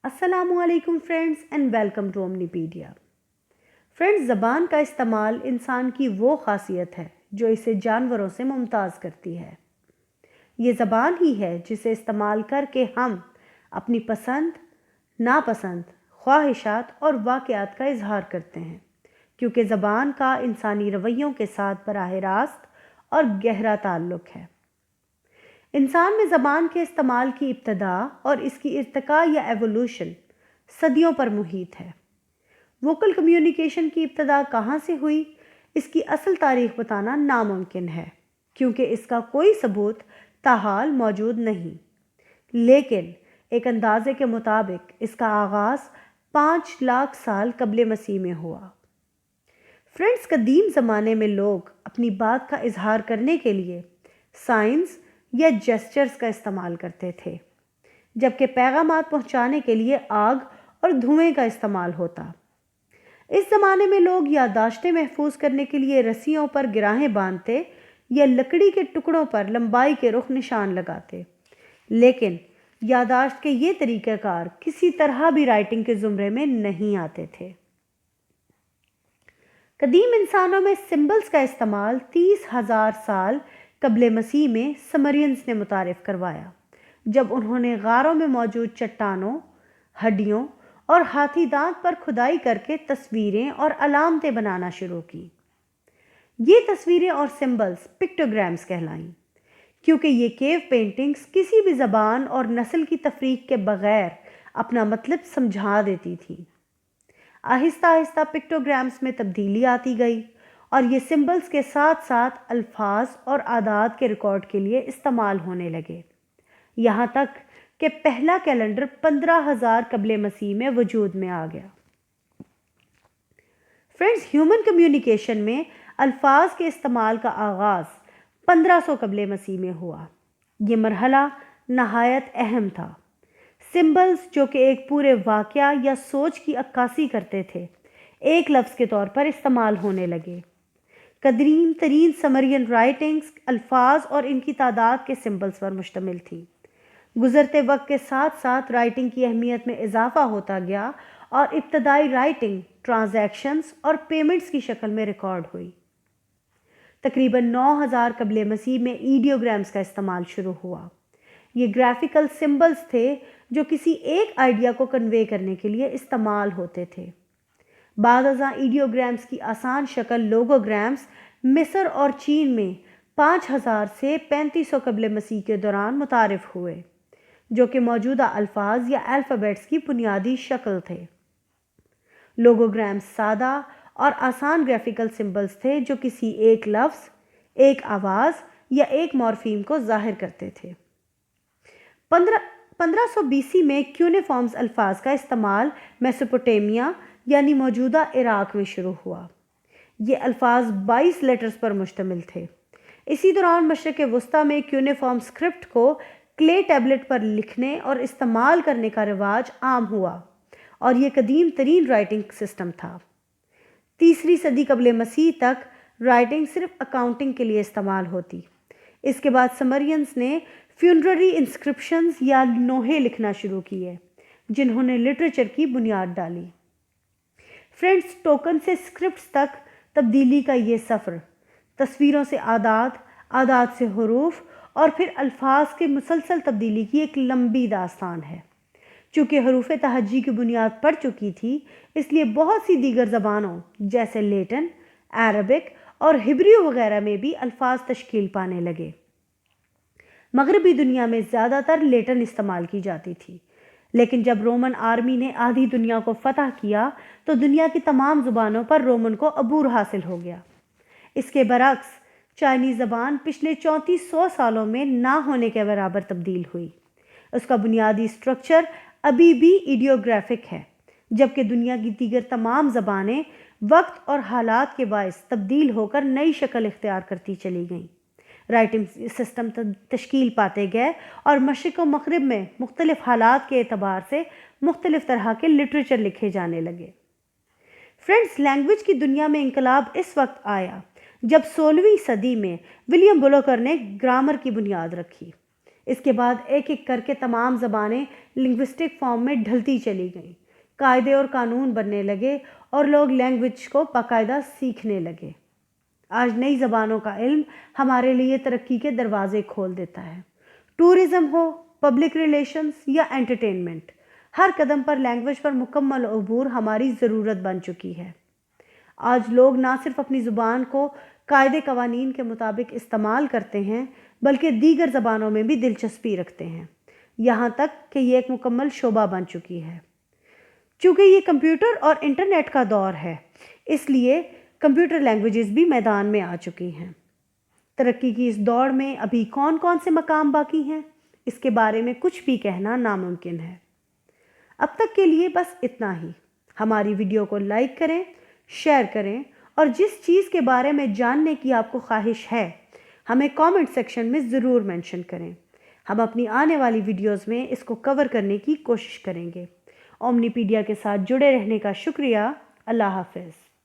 السلام علیکم friends and welcome to Omnipedia. Friends, زبان کا استعمال انسان کی وہ خاصیت ہے جو اسے جانوروں سے ممتاز کرتی ہے۔ یہ زبان ہی ہے جسے استعمال کر کے ہم اپنی پسند، ناپسند، خواہشات اور واقعات کا اظہار کرتے ہیں، کیونکہ زبان کا انسانی رویوں کے ساتھ براہ راست اور گہرا تعلق ہے۔ انسان میں زبان کے استعمال کی ابتدا اور اس کی ارتقاء یا ایوولوشن صدیوں پر محیط ہے۔ ووکل کمیونیکیشن کی ابتدا کہاں سے ہوئی، اس کی اصل تاریخ بتانا ناممکن ہے، کیونکہ اس کا کوئی ثبوت تاحال موجود نہیں، لیکن ایک اندازے کے مطابق اس کا آغاز 5 لاکھ سال قبل مسیح میں ہوا۔ فرینڈز، قدیم زمانے میں لوگ اپنی بات کا اظہار کرنے کے لیے سائنز یا جیسچرز کا استعمال کرتے تھے، جبکہ پیغامات پہنچانے کے لیے آگ اور دھوئیں کا استعمال ہوتا۔ اس زمانے میں لوگ یادداشتیں محفوظ کرنے کے لیے رسیوں پر گراہیں باندھتے یا لکڑی کے ٹکڑوں پر لمبائی کے رخ نشان لگاتے، لیکن یادداشت کے یہ طریقہ کار کسی طرح بھی رائٹنگ کے زمرے میں نہیں آتے تھے۔ قدیم انسانوں میں سمبلز کا استعمال 30,000 سال قبل مسیح میں سمرینز نے متعارف کروایا، جب انہوں نے غاروں میں موجود چٹانوں، ہڈیوں اور ہاتھی دانت پر کھدائی کر کے تصویریں اور علامتیں بنانا شروع کی۔ یہ تصویریں اور سمبلز پکٹوگرامز کہلائیں، کیونکہ یہ کیو پینٹنگز کسی بھی زبان اور نسل کی تفریق کے بغیر اپنا مطلب سمجھا دیتی تھیں۔ آہستہ آہستہ پکٹوگرامز میں تبدیلی آتی گئی اور یہ سمبلز کے ساتھ ساتھ الفاظ اور اعداد کے ریکارڈ کے لیے استعمال ہونے لگے، یہاں تک کہ پہلا کیلنڈر 15,000 قبل مسیح میں وجود میں آ گیا۔ فرینڈز، ہیومن کمیونیکیشن میں الفاظ کے استعمال کا آغاز 1500 قبل مسیح میں ہوا۔ یہ مرحلہ نہایت اہم تھا۔ سمبلز، جو کہ ایک پورے واقعہ یا سوچ کی عکاسی کرتے تھے، ایک لفظ کے طور پر استعمال ہونے لگے۔ قدیم ترین سمرین رائٹنگز الفاظ اور ان کی تعداد کے سمبلز پر مشتمل تھی۔ گزرتے وقت کے ساتھ ساتھ رائٹنگ کی اہمیت میں اضافہ ہوتا گیا اور ابتدائی رائٹنگ ٹرانزیکشنز اور پیمنٹس کی شکل میں ریکارڈ ہوئی۔ تقریباً 9,000 قبل مسیح میں ایڈیوگرامز کا استعمال شروع ہوا۔ یہ گرافیکل سمبلز تھے جو کسی ایک آئیڈیا کو کنوے کرنے کے لیے استعمال ہوتے تھے۔ بعد ازاں ایڈیوگرامز کی آسان شکل لوگوگرامز مصر اور چین میں 5,000 سے 3,500 قبل مسیح کے دوران متعارف ہوئے، جو کہ موجودہ الفاظ یا الفابیٹس کی بنیادی شکل تھے۔ لوگوگرامز سادہ اور آسان گرافیکل سمبلز تھے جو کسی ایک لفظ، ایک آواز یا ایک مورفیم کو ظاہر کرتے تھے۔ 1500 BC میں کیونیفارمز الفاظ کا استعمال میسوپوٹیمیا یعنی موجودہ عراق میں شروع ہوا۔ یہ الفاظ 22 لیٹرز پر مشتمل تھے۔ اسی دوران مشرق وسطیٰ میں کیونیفارم اسکرپٹ کو کلے ٹیبلٹ پر لکھنے اور استعمال کرنے کا رواج عام ہوا اور یہ قدیم ترین رائٹنگ سسٹم تھا۔ 3 صدی قبل مسیح تک رائٹنگ صرف اکاؤنٹنگ کے لیے استعمال ہوتی۔ اس کے بعد سمرینز نے فیونرری انسکرپشنز یا نوحے لکھنا شروع کیے، جنہوں نے لٹریچر کی بنیاد ڈالی۔ فرینڈز، ٹوکن سے اسکرپٹس تک تبدیلی کا یہ سفر تصویروں سے اعداد، اعداد سے حروف اور پھر الفاظ کے مسلسل تبدیلی کی ایک لمبی داستان ہے۔ چونکہ حروف تہجی کی بنیاد پڑ چکی تھی، اس لیے بہت سی دیگر زبانوں جیسے لیٹن، عربک اور ہبریو وغیرہ میں بھی الفاظ تشکیل پانے لگے۔ مغربی دنیا میں زیادہ تر لیٹن استعمال کی جاتی تھی، لیکن جب رومن آرمی نے آدھی دنیا کو فتح کیا تو دنیا کی تمام زبانوں پر رومن کو عبور حاصل ہو گیا۔ اس کے برعکس چائنیز زبان پچھلے 3400 سالوں میں نہ ہونے کے برابر تبدیل ہوئی۔ اس کا بنیادی سٹرکچر ابھی بھی ایڈیوگرافک ہے، جبکہ دنیا کی دیگر تمام زبانیں وقت اور حالات کے باعث تبدیل ہو کر نئی شکل اختیار کرتی چلی گئیں۔ رائٹنگ سسٹم تشکیل پاتے گئے اور مشرق و مغرب میں مختلف حالات کے اعتبار سے مختلف طرح کے لٹریچر لکھے جانے لگے۔ فرینڈز، لینگویج کی دنیا میں انقلاب اس وقت آیا جب 16ویں صدی میں ولیم بلوکر نے گرامر کی بنیاد رکھی۔ اس کے بعد ایک ایک کر کے تمام زبانیں لنگوسٹک فارم میں ڈھلتی چلی گئیں، قاعدے اور قانون بننے لگے اور لوگ لینگویج کو باقاعدہ سیکھنے لگے۔ آج نئی زبانوں کا علم ہمارے لیے ترقی کے دروازے کھول دیتا ہے۔ ٹورزم ہو، پبلک ریلیشنز یا انٹرٹینمنٹ، ہر قدم پر لینگویج پر مکمل عبور ہماری ضرورت بن چکی ہے۔ آج لوگ نہ صرف اپنی زبان کو قاعدے قوانین کے مطابق استعمال کرتے ہیں بلکہ دیگر زبانوں میں بھی دلچسپی رکھتے ہیں، یہاں تک کہ یہ ایک مکمل شعبہ بن چکی ہے۔ چونکہ یہ کمپیوٹر اور انٹرنیٹ کا دور ہے، اس لیے کمپیوٹر لینگویجز بھی میدان میں آ چکی ہیں۔ ترقی کی اس دوڑ میں ابھی کون کون سے مقام باقی ہیں، اس کے بارے میں کچھ بھی کہنا ناممکن ہے۔ اب تک کے لیے بس اتنا ہی۔ ہماری ویڈیو کو لائک کریں، شیئر کریں اور جس چیز کے بارے میں جاننے کی آپ کو خواہش ہے ہمیں کامنٹ سیکشن میں ضرور مینشن کریں۔ ہم اپنی آنے والی ویڈیوز میں اس کو کور کرنے کی کوشش کریں گے۔ اومنی پیڈیا کے ساتھ جڑے رہنے کا شکریہ۔ اللہ حافظ۔